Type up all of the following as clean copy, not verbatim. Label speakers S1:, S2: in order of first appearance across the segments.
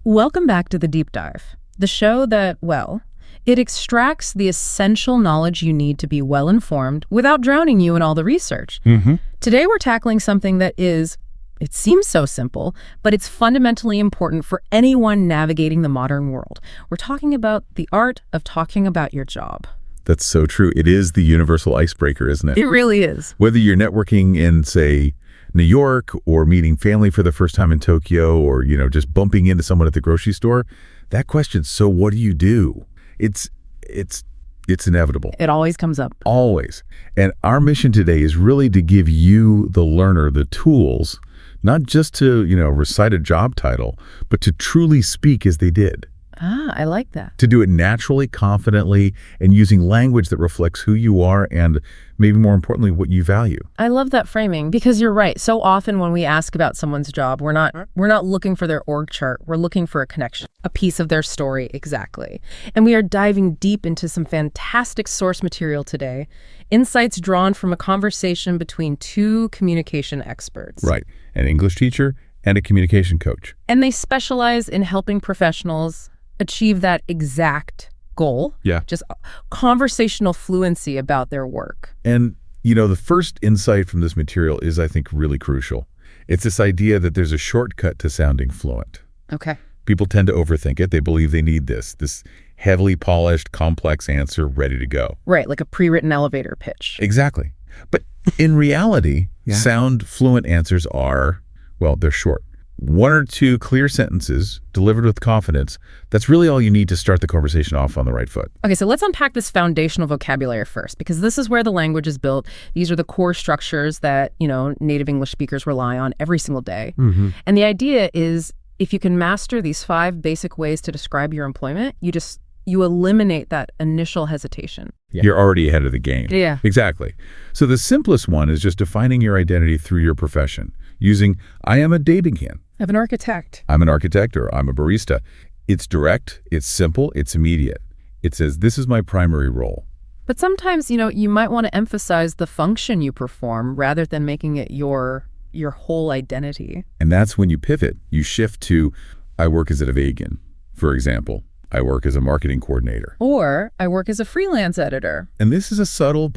S1: Welcome back to The Deep Dive, the show that, well, it extracts the essential knowledge you need to be well-informed without drowning you in all the research. Today we're tackling something that it seems so simple, but it's fundamentally important for anyone navigating the modern world. We're talking about the art of talking about your job.
S2: That's so true. It is the universal icebreaker, isn't it?
S1: It really is.
S2: Whether you're networking in, say, New York, or meeting family for the first time in Tokyo, or, just bumping into someone at the grocery store, that question, so what do you do? It's inevitable.
S1: It always comes up.
S2: Always. And our mission today is really to give you, the learner, the tools, not just to, recite a job title, but to truly speak as they did.
S1: I like that.
S2: To do it naturally, confidently, and using language that reflects who you are and, maybe more importantly, what you value.
S1: I love that framing because you're right. So often when we ask about someone's job, we're not looking for their org chart. We're looking for a connection, a piece of their story, exactly. And we are diving deep into some fantastic source material today, insights drawn from a conversation between two communication experts.
S2: Right. An English teacher and a communication coach.
S1: And they specialize in helping professionals achieve that exact goal.
S2: Yeah.
S1: Just conversational fluency about their work.
S2: And, the first insight from this material is, I think, really crucial. It's this idea that there's a shortcut to sounding fluent.
S1: Okay.
S2: People tend to overthink it. They believe they need this heavily polished, complex answer ready to go.
S1: Right, like a pre-written elevator pitch.
S2: Exactly. But in reality, sound fluent answers are, they're short. One or two clear sentences delivered with confidence. That's really all you need to start the conversation off on the right foot.
S1: Okay, so let's unpack this foundational vocabulary first, because this is where the language is built. These are the core structures that, native English speakers rely on every single day. And the idea is, if you can master these 5 basic ways to describe your employment, you eliminate that initial hesitation.
S2: You're already ahead of the game.
S1: Yeah.
S2: Exactly. So the simplest one is just defining your identity through your profession, using, I am a dating
S1: I'm an architect.
S2: I'm an architect, or I'm a barista. It's direct, it's simple, it's immediate. It says, this is my primary role.
S1: But sometimes, you might want to emphasize the function you perform rather than making it your whole identity.
S2: And that's when you pivot. You shift to, I work as a vegan, for example. I work as a marketing coordinator.
S1: Or I work as a freelance editor.
S2: And this is a subtle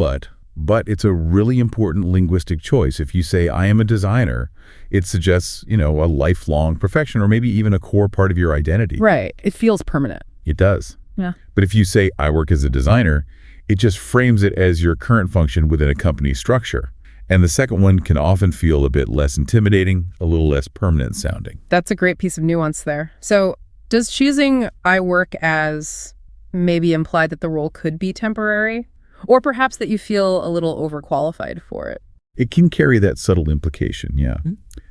S2: but it's a really important linguistic choice. If you say, I am a designer, it suggests, a lifelong profession, or maybe even a core part of your identity.
S1: Right. It feels permanent.
S2: It does.
S1: Yeah.
S2: But if you say, I work as a designer, it just frames it as your current function within a company structure. And the second one can often feel a bit less intimidating, a little less permanent sounding.
S1: That's a great piece of nuance there. So does choosing I work as maybe imply that the role could be temporary? Or perhaps that you feel a little overqualified for it?
S2: It can carry that subtle implication, yeah.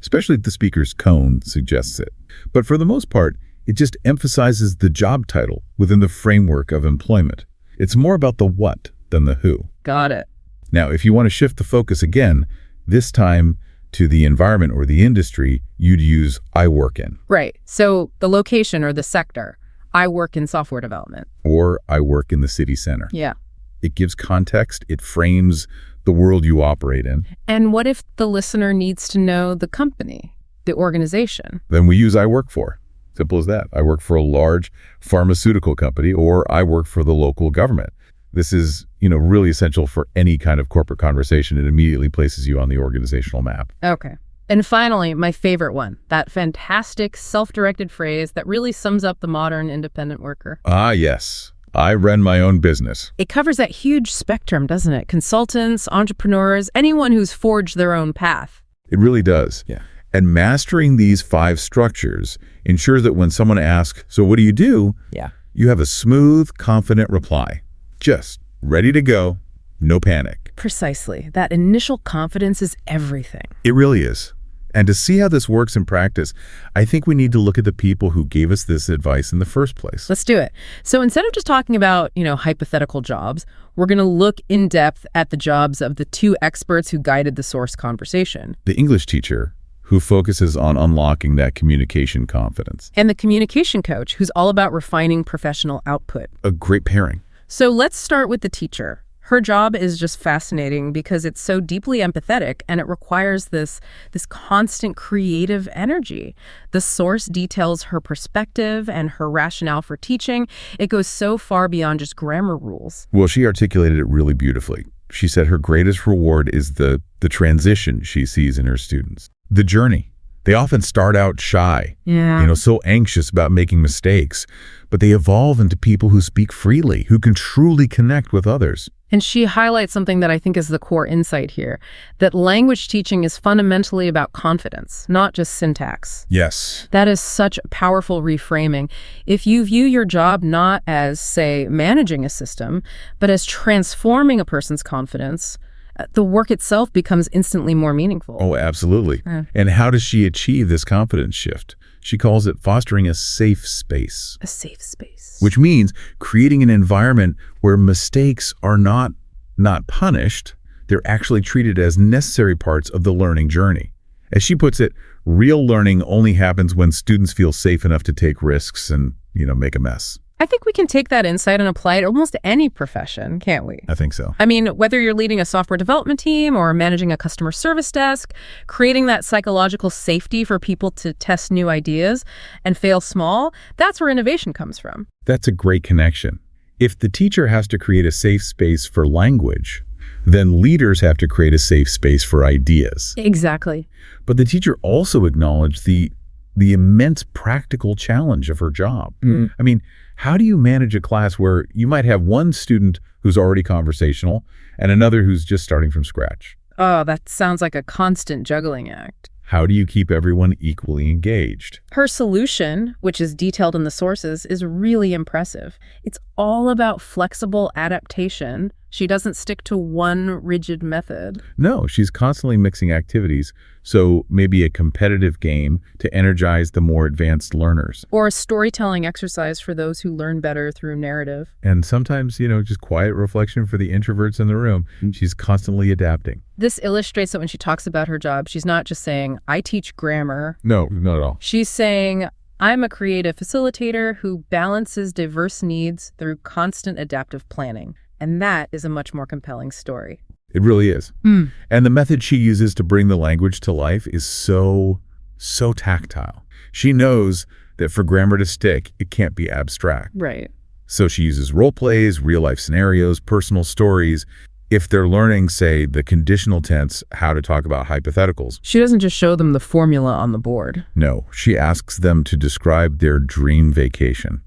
S2: Especially if the speaker's tone suggests it. But for the most part, it just emphasizes the job title within the framework of employment. It's more about the what than the who.
S1: Got it.
S2: Now, if you want to shift the focus again, this time to the environment or the industry, you'd use I work in.
S1: Right. So the location or the sector. I work in software development.
S2: Or I work in the city center.
S1: Yeah.
S2: It gives context. It frames the world you operate in.
S1: And what if the listener needs to know the company, the organization?
S2: Then we use I work for. Simple as that. I work for a large pharmaceutical company, or I work for the local government. This is, really essential for any kind of corporate conversation. It immediately places you on the organizational map.
S1: Okay. And finally, my favorite one, that fantastic self-directed phrase that really sums up the modern independent worker.
S2: Ah, yes. I run my own business.
S1: It covers that huge spectrum, doesn't it? Consultants, entrepreneurs, anyone who's forged their own path.
S2: It really does.
S1: Yeah.
S2: And mastering these 5 structures ensures that when someone asks, so what do you do?
S1: Yeah.
S2: You have a smooth, confident reply. Just ready to go, no panic.
S1: Precisely. That initial confidence is everything.
S2: It really is. And to see how this works in practice, I think we need to look at the people who gave us this advice in the first place.
S1: Let's do it. So instead of just talking about, hypothetical jobs, we're going to look in depth at the jobs of the 2 experts who guided the source conversation.
S2: The English teacher, who focuses on unlocking that communication confidence.
S1: And the communication coach, who's all about refining professional output.
S2: A great pairing.
S1: So let's start with the teacher. Her job is just fascinating because it's so deeply empathetic and it requires this constant creative energy. The source details her perspective and her rationale for teaching. It goes so far beyond just grammar rules.
S2: Well, she articulated it really beautifully. She said her greatest reward is the transition she sees in her students. The journey. They often start out shy, so anxious about making mistakes, but they evolve into people who speak freely, who can truly connect with others.
S1: And she highlights something that I think is the core insight here, that language teaching is fundamentally about confidence, not just syntax.
S2: Yes.
S1: That is such a powerful reframing. If you view your job not as, say, managing a system, but as transforming a person's confidence, the work itself becomes instantly more meaningful.
S2: Oh, absolutely. And how does she achieve this confidence shift? She calls it fostering a safe space.
S1: A safe space.
S2: Which means creating an environment where mistakes are not punished. They're actually treated as necessary parts of the learning journey. As she puts it, real learning only happens when students feel safe enough to take risks and, make a mess.
S1: I think we can take that insight and apply it to almost any profession, can't we?
S2: I think so.
S1: I mean, whether you're leading a software development team or managing a customer service desk, creating that psychological safety for people to test new ideas and fail small, that's where innovation comes from.
S2: That's a great connection. If the teacher has to create a safe space for language, then leaders have to create a safe space for ideas.
S1: Exactly.
S2: But the teacher also acknowledged the immense practical challenge of her job. I mean, how do you manage a class where you might have one student who's already conversational and another who's just starting from scratch?
S1: Oh, that sounds like a constant juggling act.
S2: How do you keep everyone equally engaged?
S1: Her solution, which is detailed in the sources, is really impressive. It's all about flexible adaptation. She doesn't stick to one rigid method.
S2: No, she's constantly mixing activities, so maybe a competitive game to energize the more advanced learners.
S1: Or a storytelling exercise for those who learn better through narrative.
S2: And sometimes, just quiet reflection for the introverts in the room. She's constantly adapting.
S1: This illustrates that when she talks about her job, she's not just saying, I teach grammar.
S2: No, not at all.
S1: She's saying, I'm a creative facilitator who balances diverse needs through constant adaptive planning. And that is a much more compelling story.
S2: It really is. And the method she uses to bring the language to life is so tactile. She knows that for grammar to stick, it can't be abstract.
S1: Right.
S2: So she uses role plays, real-life scenarios, personal stories. If they're learning, say, the conditional tense, how to talk about hypotheticals.
S1: She doesn't just show them the formula on the board.
S2: No, she asks them to describe their dream vacation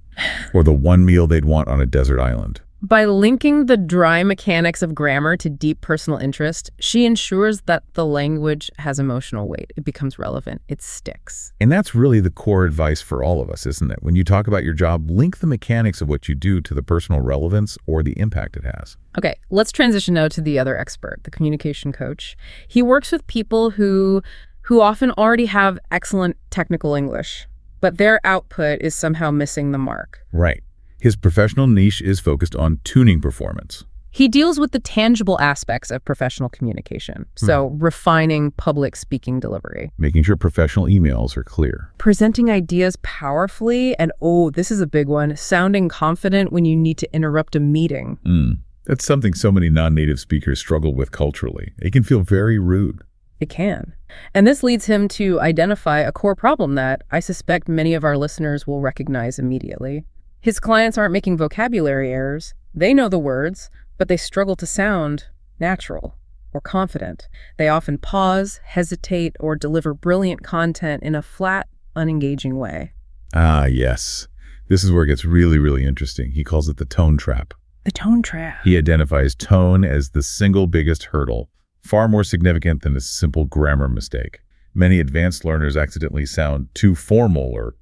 S2: or the one meal they'd want on a desert island.
S1: By linking the dry mechanics of grammar to deep personal interest, she ensures that the language has emotional weight. It becomes relevant. It sticks.
S2: And that's really the core advice for all of us, isn't it? When you talk about your job, link the mechanics of what you do to the personal relevance or the impact it has.
S1: Okay, let's transition now to the other expert, the communication coach. He works with people who often already have excellent technical English, but their output is somehow missing the mark.
S2: Right. His professional niche is focused on tuning performance.
S1: He deals with the tangible aspects of professional communication, so refining public speaking delivery.
S2: Making sure professional emails are clear.
S1: Presenting ideas powerfully, and this is a big one, sounding confident when you need to interrupt a meeting.
S2: That's something so many non-native speakers struggle with culturally. It can feel very rude.
S1: It can. And this leads him to identify a core problem that I suspect many of our listeners will recognize immediately. His clients aren't making vocabulary errors. They know the words, but they struggle to sound natural or confident. They often pause, hesitate, or deliver brilliant content in a flat, unengaging way.
S2: Ah, yes. This is where it gets really, really interesting. He calls it the tone trap.
S1: The tone trap.
S2: He identifies tone as the single biggest hurdle, far more significant than a simple grammar mistake. Many advanced learners accidentally sound too formal or,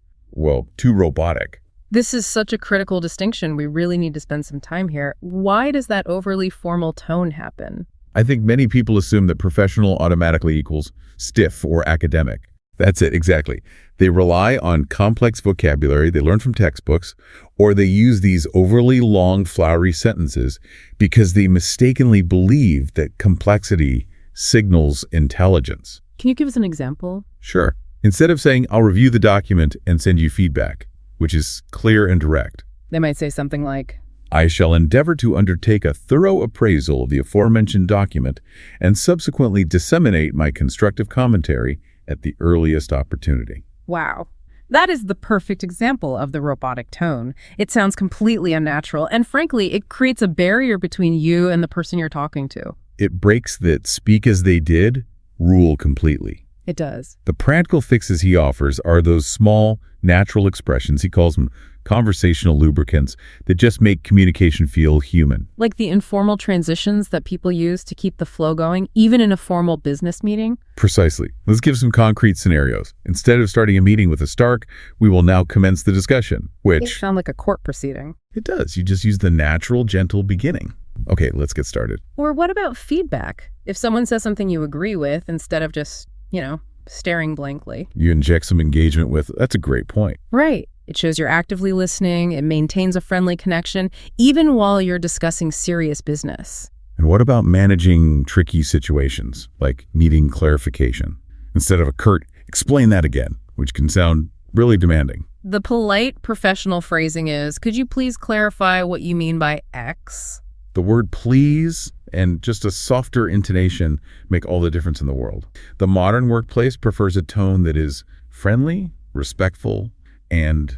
S2: too robotic.
S1: This is such a critical distinction. We really need to spend some time here. Why does that overly formal tone happen?
S2: I think many people assume that professional automatically equals stiff or academic. That's it, exactly. They rely on complex vocabulary they learn from textbooks, or they use these overly long, flowery sentences because they mistakenly believe that complexity signals intelligence.
S1: Can you give us an example?
S2: Sure. Instead of saying, I'll review the document and send you feedback, which is clear and direct.
S1: They might say something like,
S2: I shall endeavor to undertake a thorough appraisal of the aforementioned document and subsequently disseminate my constructive commentary at the earliest opportunity.
S1: Wow. That is the perfect example of the robotic tone. It sounds completely unnatural, and frankly, it creates a barrier between you and the person you're talking to.
S2: It breaks that speak as they did rule completely.
S1: It does.
S2: The practical fixes he offers are those small, natural expressions, he calls them conversational lubricants, that just make communication feel human.
S1: Like the informal transitions that people use to keep the flow going, even in a formal business meeting?
S2: Precisely. Let's give some concrete scenarios. Instead of starting a meeting with a Stark, we will now commence the discussion, which...
S1: It sounds like a court proceeding.
S2: It does. You just use the natural, gentle beginning. Okay, let's get started.
S1: Or what about feedback? If someone says something you agree with, instead of just, staring blankly.
S2: You inject some engagement with, that's a great point.
S1: Right. It shows you're actively listening. It maintains a friendly connection, even while you're discussing serious business.
S2: And what about managing tricky situations, like needing clarification? Instead of a curt, explain that again, which can sound really demanding.
S1: The polite professional phrasing is, could you please clarify what you mean by X?
S2: The word please and just a softer intonation make all the difference in the world. The modern workplace prefers a tone that is friendly, respectful, and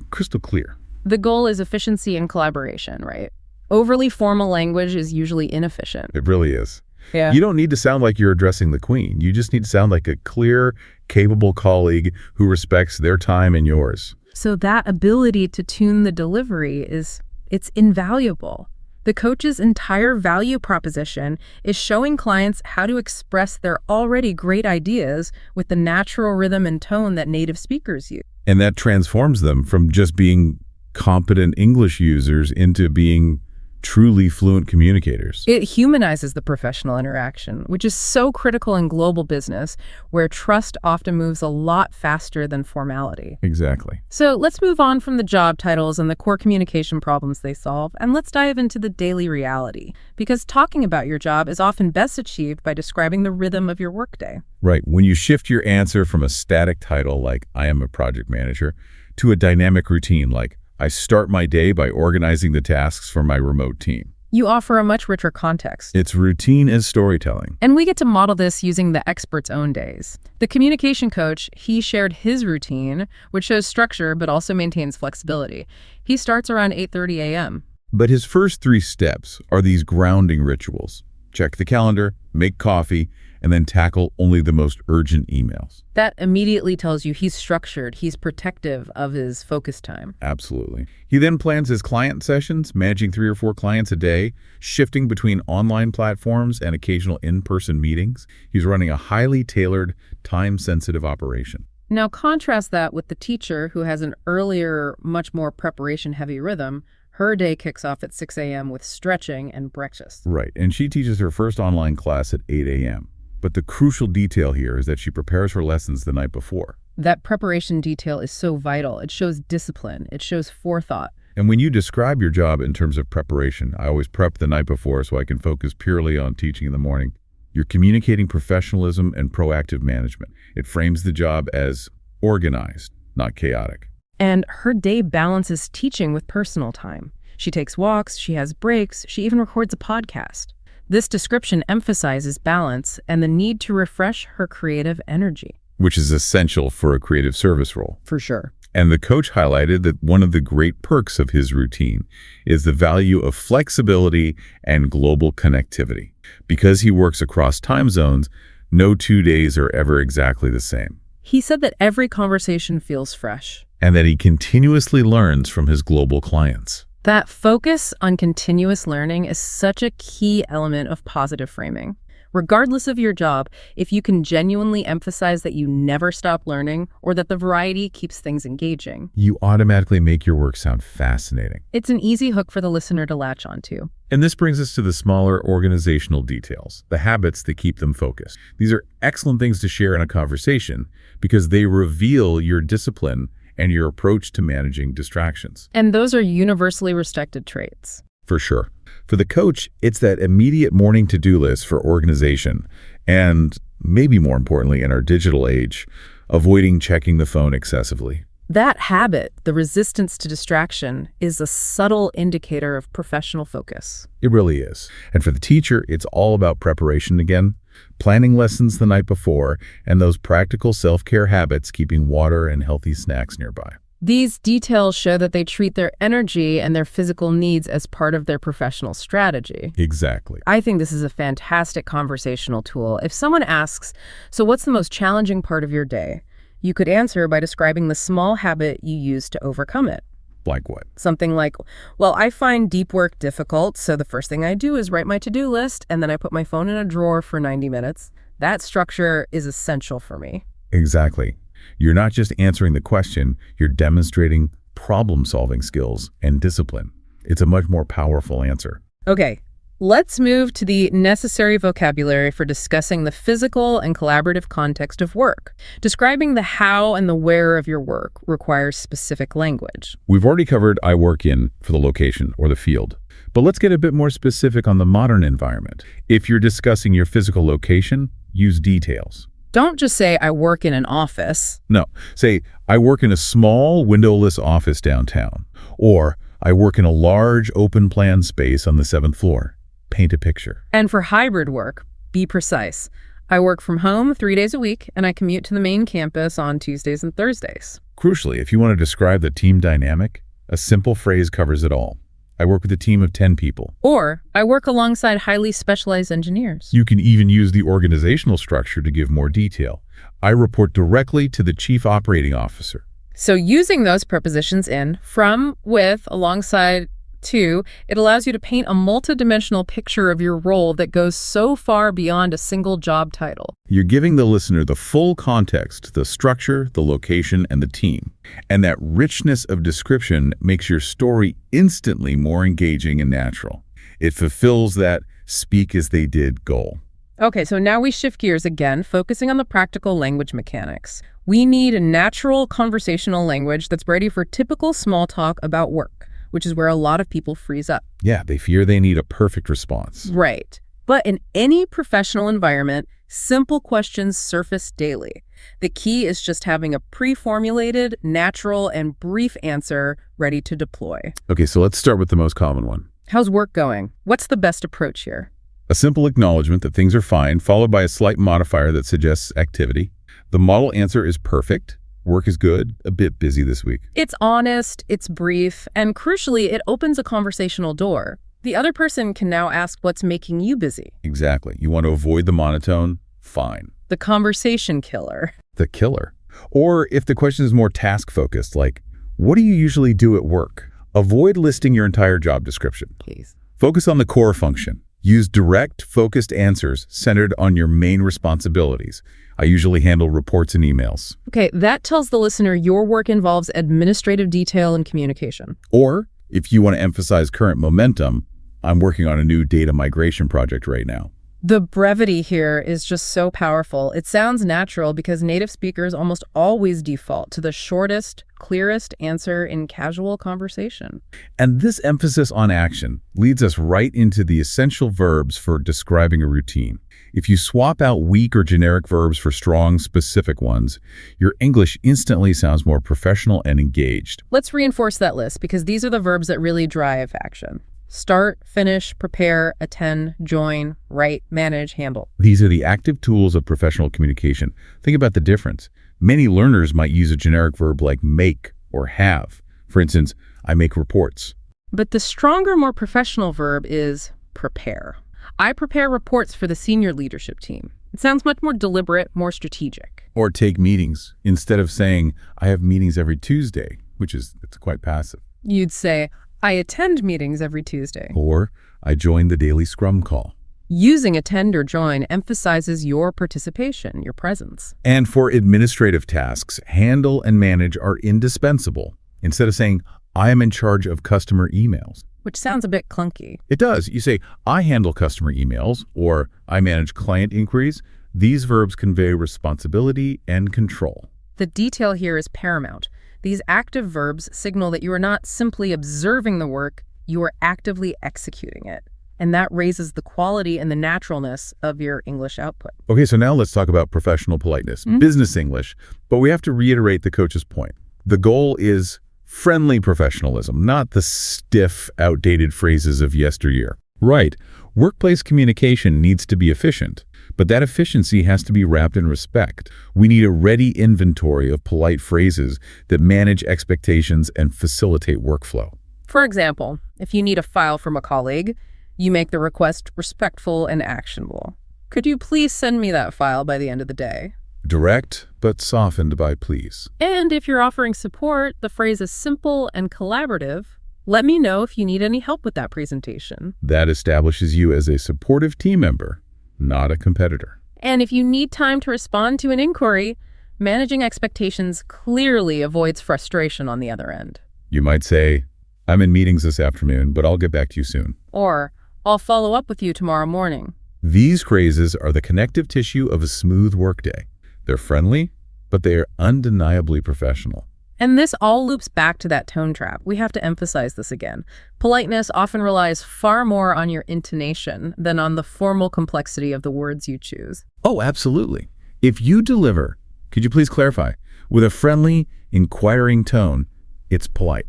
S2: crystal clear.
S1: The goal is efficiency and collaboration, right? Overly formal language is usually inefficient.
S2: It really is.
S1: Yeah.
S2: You don't need to sound like you're addressing the queen. You just need to sound like a clear, capable colleague who respects their time and yours.
S1: So that ability to tune the delivery it's invaluable. The coach's entire value proposition is showing clients how to express their already great ideas with the natural rhythm and tone that native speakers use.
S2: And that transforms them from just being competent English users into being truly fluent communicators.
S1: It humanizes the professional interaction, which is so critical in global business, where trust often moves a lot faster than formality.
S2: Exactly.
S1: So let's move on from the job titles and the core communication problems they solve, and let's dive into the daily reality, because talking about your job is often best achieved by describing the rhythm of your workday.
S2: Right. When you shift your answer from a static title like I am a project manager to a dynamic routine like I start my day by organizing the tasks for my remote team.
S1: You offer a much richer context.
S2: It's routine as storytelling.
S1: And we get to model this using the expert's own days. The communication coach, he shared his routine, which shows structure but also maintains flexibility. He starts around 8:30 a.m.
S2: But his first 3 steps are these grounding rituals. Check the calendar, make coffee, and then tackle only the most urgent emails.
S1: That immediately tells you he's structured, he's protective of his focus time.
S2: Absolutely. He then plans his client sessions, managing 3 or 4 clients a day, shifting between online platforms and occasional in-person meetings. He's running a highly tailored, time-sensitive operation.
S1: Now contrast that with the teacher who has an earlier, much more preparation-heavy rhythm. Her day kicks off at 6 a.m. with stretching and breakfast.
S2: Right, and she teaches her first online class at 8 a.m. But the crucial detail here is that she prepares her lessons the night before.
S1: That preparation detail is so vital. It shows discipline. It shows forethought.
S2: And when you describe your job in terms of preparation, I always prep the night before so I can focus purely on teaching in the morning. You're communicating professionalism and proactive management. It frames the job as organized, not chaotic.
S1: And her day balances teaching with personal time. She takes walks, she has breaks, she even records a podcast. This description emphasizes balance and the need to refresh her creative energy.
S2: Which is essential for a creative service role.
S1: For sure.
S2: And the coach highlighted that one of the great perks of his routine is the value of flexibility and global connectivity. Because he works across time zones, no 2 days are ever exactly the same.
S1: He said that every conversation feels fresh.
S2: And that he continuously learns from his global clients.
S1: That focus on continuous learning is such a key element of positive framing. Regardless of your job, if you can genuinely emphasize that you never stop learning or that the variety keeps things engaging,
S2: you automatically make your work sound fascinating.
S1: It's an easy hook for the listener to latch onto.
S2: And this brings us to the smaller organizational details, the habits that keep them focused. These are excellent things to share in a conversation because they reveal your discipline and your approach to managing distractions.
S1: And those are universally respected traits.
S2: For sure. For the coach, it's that immediate morning to-do list for organization, and maybe more importantly in our digital age, avoiding checking the phone excessively.
S1: That habit, the resistance to distraction, is a subtle indicator of professional focus.
S2: It really is. And for the teacher, it's all about preparation again, planning lessons the night before, and those practical self-care habits, keeping water and healthy snacks nearby.
S1: These details show that they treat their energy and their physical needs as part of their professional strategy.
S2: Exactly.
S1: I think this is a fantastic conversational tool. If someone asks, so what's the most challenging part of your day? You could answer by describing the small habit you use to overcome it.
S2: Like what?
S1: Something like, well, I find deep work difficult, so the first thing I do is write my to-do list, and then I put my phone in a drawer for 90 minutes. That structure is essential for me.
S2: Exactly. You're not just answering the question, you're demonstrating problem-solving skills and discipline. It's a much more powerful answer.
S1: Okay, let's move to the necessary vocabulary for discussing the physical and collaborative context of work. Describing the how and the where of your work requires specific language.
S2: We've already covered I work in for the location or the field, but let's get a bit more specific on the modern environment. If you're discussing your physical location, use details.
S1: Don't just say, I work in an office.
S2: No, say, I work in a small windowless office downtown, or I work in a large open-plan space on the 7th floor. Paint a picture.
S1: And for hybrid work, be precise. I work from home 3 days a week, and I commute to the main campus on Tuesdays and Thursdays.
S2: Crucially, if you want to describe the team dynamic, a simple phrase covers it all. I work with a team of 10 people.
S1: Or, I work alongside highly specialized engineers.
S2: You can even use the organizational structure to give more detail. I report directly to the chief operating officer.
S1: So using those prepositions in, from, with, alongside, to, it allows you to paint a multidimensional picture of your role that goes so far beyond a single job title.
S2: You're giving the listener the full context, the structure, the location, and the team. And that richness of description makes your story instantly more engaging and natural. It fulfills that speak as they did goal.
S1: Okay, so now we shift gears again, focusing on the practical language mechanics. We need a natural conversational language that's ready for typical small talk about work, which is where a lot of people freeze up.
S2: Yeah, they fear they need a perfect response.
S1: Right. But in any professional environment, simple questions surface daily. The key is just having a pre-formulated, natural, and brief answer ready to deploy.
S2: Okay, so let's start with the most common one.
S1: How's work going? What's the best approach here?
S2: A simple acknowledgement that things are fine, followed by a slight modifier that suggests activity. The model answer is perfect. Work is good, a bit busy this week.
S1: It's honest, it's brief, and crucially, it opens a conversational door. The other person can now ask what's making you busy.
S2: Exactly. You want to avoid the monotone? Fine.
S1: The conversation killer.
S2: The killer. Or if the question is more task-focused, like, what do you usually do at work? Avoid listing your entire job description.
S1: Please.
S2: Focus on the core function. Use direct, focused answers centered on your main responsibilities. I usually handle reports and emails.
S1: Okay, that tells the listener your work involves administrative detail and communication.
S2: Or, if you want to emphasize current momentum, I'm working on a new data migration project right now.
S1: The brevity here is just so powerful. It sounds natural because native speakers almost always default to the shortest, clearest answer in casual conversation.
S2: And this emphasis on action leads us right into the essential verbs for describing a routine. If you swap out weak or generic verbs for strong, specific ones, your English instantly sounds more professional and engaged.
S1: Let's reinforce that list because these are the verbs that really drive action. Start, finish, prepare, attend, join, write, manage, handle.
S2: These are the active tools of professional communication. Think about the difference. Many learners might use a generic verb like make or have. For instance, I make reports.
S1: But the stronger, more professional verb is prepare. I prepare reports for the senior leadership team. It sounds much more deliberate, more strategic.
S2: Or take meetings. Instead of saying, I have meetings every Tuesday, it's quite passive.
S1: You'd say, I attend meetings every Tuesday.
S2: Or, I join the daily Scrum call.
S1: Using attend or join emphasizes your participation, your presence.
S2: And for administrative tasks, handle and manage are indispensable. Instead of saying, I am in charge of customer emails.
S1: Which sounds a bit clunky.
S2: It does. You say, I handle customer emails, or I manage client inquiries. These verbs convey responsibility and control.
S1: The detail here is paramount. These active verbs signal that you are not simply observing the work, you are actively executing it. And that raises the quality and the naturalness of your English output.
S2: Okay, so now let's talk about professional politeness, business English, but we have to reiterate the coach's point. The goal is friendly professionalism, not the stiff, outdated phrases of yesteryear. Right. Workplace communication needs to be efficient, but that efficiency has to be wrapped in respect. We need a ready inventory of polite phrases that manage expectations and facilitate workflow.
S1: For example, if you need a file from a colleague, you make the request respectful and actionable. Could you please send me that file by the end of the day?
S2: Direct, but softened by please.
S1: And if you're offering support, the phrase is simple and collaborative. Let me know if you need any help with that presentation.
S2: That establishes you as a supportive team member, not a competitor.
S1: And if you need time to respond to an inquiry, managing expectations clearly avoids frustration on the other end.
S2: You might say, I'm in meetings this afternoon, but I'll get back to you soon.
S1: Or, I'll follow up with you tomorrow morning.
S2: These phrases are the connective tissue of a smooth workday. They're friendly, but they are undeniably professional.
S1: And this all loops back to that tone trap. We have to emphasize this again. Politeness often relies far more on your intonation than on the formal complexity of the words you choose.
S2: Oh, absolutely. If you deliver, could you please clarify, with a friendly, inquiring tone, it's polite.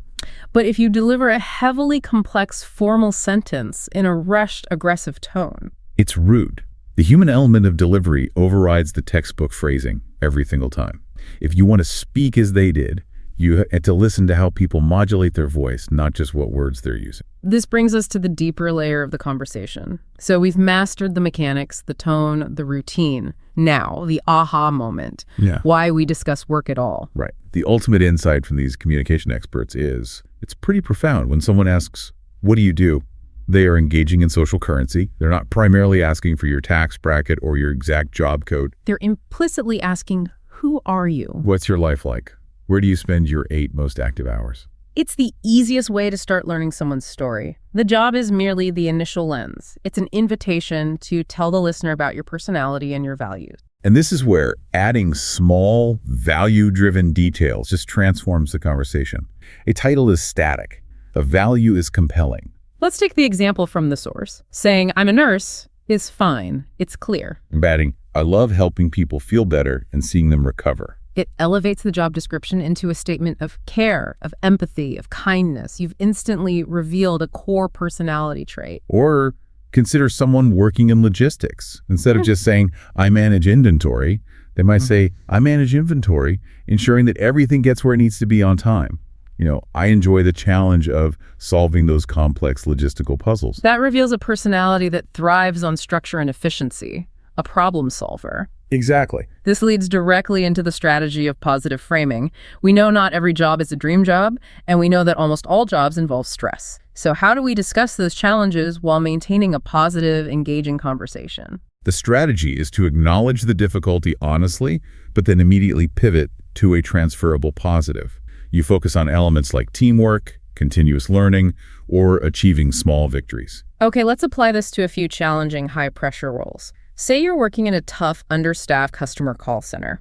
S1: But if you deliver a heavily complex formal sentence in a rushed, aggressive tone,
S2: it's rude. The human element of delivery overrides the textbook phrasing every single time. If you want to speak as they did, you have to listen to how people modulate their voice, not just what words they're using.
S1: this brings us to the deeper layer of the conversation. So we've mastered the mechanics, the tone, the routine. Now, the aha moment.
S2: Yeah.
S1: Why we discuss work at all.
S2: Right. The ultimate insight from these communication experts is it's pretty profound. When someone asks, what do you do? They are engaging in social currency. They're not primarily asking for your tax bracket or your exact job code.
S1: They're implicitly asking, who are you?
S2: What's your life like? Where do you spend your 8 most active hours?
S1: It's the easiest way to start learning someone's story. The job is merely the initial lens. It's an invitation to tell the listener about your personality and your values.
S2: And this is where adding small, value-driven details just transforms the conversation. A title is static. A value is compelling.
S1: Let's take the example from the source. Saying, I'm a nurse is fine. It's clear.
S2: Adding, I love helping people feel better and seeing them recover.
S1: It elevates the job description into a statement of care, of empathy, of kindness. You've instantly revealed a core personality trait.
S2: Or consider someone working in logistics. Instead of just saying, I manage inventory, they might say, I manage inventory, ensuring that everything gets where it needs to be on time. I enjoy the challenge of solving those complex logistical puzzles.
S1: That reveals a personality that thrives on structure and efficiency, a problem solver.
S2: Exactly.
S1: This leads directly into the strategy of positive framing. We know not every job is a dream job, and we know that almost all jobs involve stress. So how do we discuss those challenges while maintaining a positive, engaging conversation?
S2: The strategy is to acknowledge the difficulty honestly, but then immediately pivot to a transferable positive. You focus on elements like teamwork, continuous learning, or achieving small victories.
S1: Okay, let's apply this to a few challenging, high-pressure roles. Say you're working in a tough, understaffed customer call center.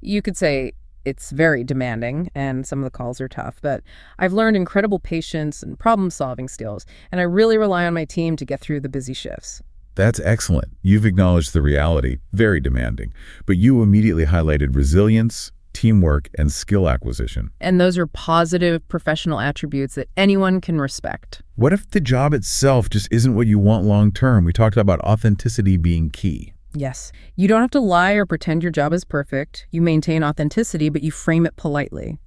S1: You could say it's very demanding and some of the calls are tough, but I've learned incredible patience and problem-solving skills, and I really rely on my team to get through the busy shifts.
S2: That's excellent. You've acknowledged the reality, very demanding, but you immediately highlighted resilience, teamwork, and skill acquisition.
S1: And those are positive professional attributes that anyone can respect.
S2: What if the job itself just isn't what you want long term? We talked about authenticity being key.
S1: Yes. You don't have to lie or pretend your job is perfect. You maintain authenticity, but you frame it politely.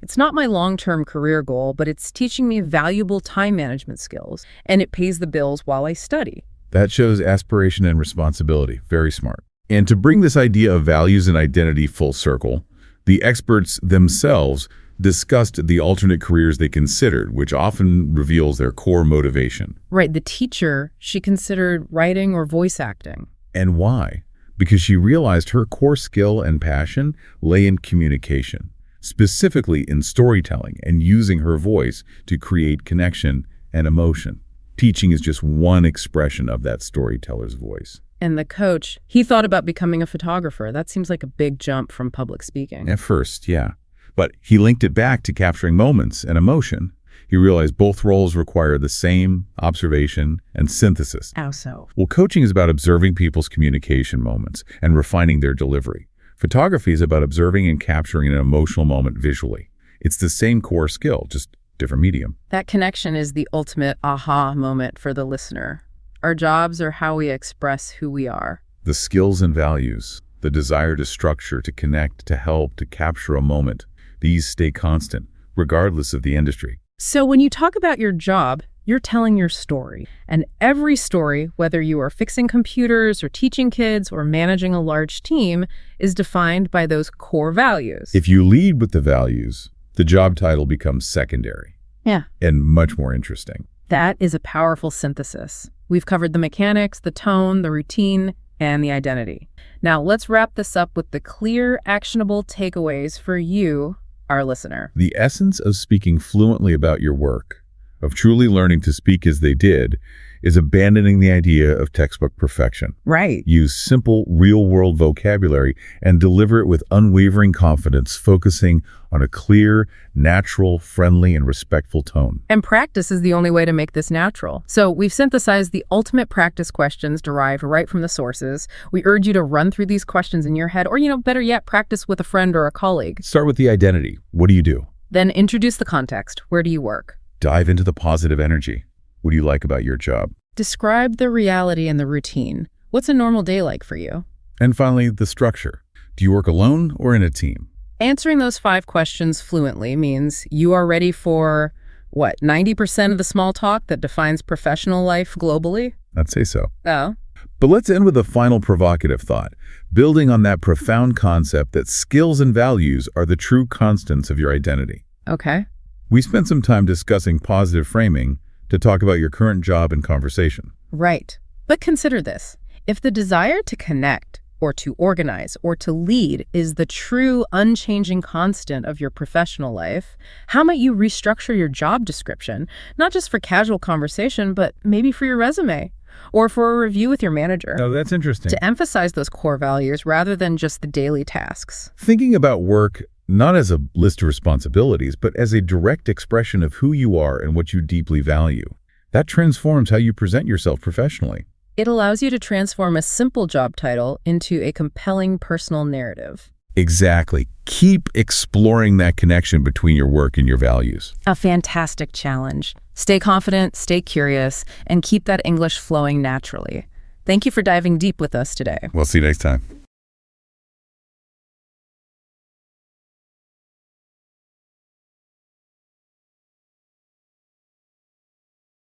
S1: It's not my long-term career goal, but it's teaching me valuable time management skills, and it pays the bills while I study.
S2: That shows aspiration and responsibility. Very smart. And to bring this idea of values and identity full circle, the experts themselves discussed the alternate careers they considered, which often reveals their core motivation.
S1: Right. The teacher, she considered writing or voice acting.
S2: And why? Because she realized her core skill and passion lay in communication, specifically in storytelling and using her voice to create connection and emotion. Teaching is just one expression of that storyteller's voice.
S1: And the coach, he thought about becoming a photographer. That seems like a big jump from public speaking.
S2: At first, yeah. But he linked it back to capturing moments and emotion. He realized both roles require the same observation and synthesis.
S1: How so?
S2: Well, coaching is about observing people's communication moments and refining their delivery. Photography is about observing and capturing an emotional moment visually. It's the same core skill, just different medium.
S1: That connection is the ultimate aha moment for the listener. Our jobs are how we express who we are.
S2: The skills and values, the desire to structure, to connect, to help, to capture a moment, these stay constant, regardless of the industry.
S1: So when you talk about your job, you're telling your story. And every story, whether you are fixing computers or teaching kids or managing a large team, is defined by those core values.
S2: If you lead with the values, the job title becomes secondary.
S1: Yeah.
S2: And much more interesting.
S1: That is a powerful synthesis. We've covered the mechanics, the tone, the routine, and the identity. Now let's wrap this up with the clear, actionable takeaways for you, our listener.
S2: The essence of speaking fluently about your work, of truly learning to speak as they did, is abandoning the idea of textbook perfection.
S1: Right.
S2: Use simple, real-world vocabulary and deliver it with unwavering confidence, focusing on a clear, natural, friendly, and respectful tone.
S1: And practice is the only way to make this natural. So we've synthesized the ultimate practice questions derived right from the sources. We urge you to run through these questions in your head, or, better yet, practice with a friend or a colleague.
S2: Start with the identity. What do you do?
S1: Then introduce the context. Where do you work?
S2: Dive into the positive energy. What do you like about your job?
S1: Describe the reality and the routine. What's a normal day like for you?
S2: And finally, the structure. Do you work alone or in a team?
S1: Answering those 5 questions fluently means you are ready for, 90% of the small talk that defines professional life globally?
S2: I'd say so.
S1: Oh.
S2: But let's end with a final provocative thought, building on that profound concept that skills and values are the true constants of your identity.
S1: Okay.
S2: We spent some time discussing positive framing to talk about your current job and conversation.
S1: Right. But consider this. If the desire to connect, or to organize, or to lead is the true unchanging constant of your professional life, how might you restructure your job description, not just for casual conversation, but maybe for your resume, or for a review with your manager?
S2: Oh, that's interesting.
S1: To emphasize those core values rather than just the daily tasks.
S2: Thinking about work not as a list of responsibilities, but as a direct expression of who you are and what you deeply value. That transforms how you present yourself professionally.
S1: It allows you to transform a simple job title into a compelling personal narrative.
S2: Exactly. Keep exploring that connection between your work and your values.
S1: A fantastic challenge. Stay confident, stay curious, and keep that English flowing naturally. Thank you for diving deep with us today.
S2: We'll see you next time.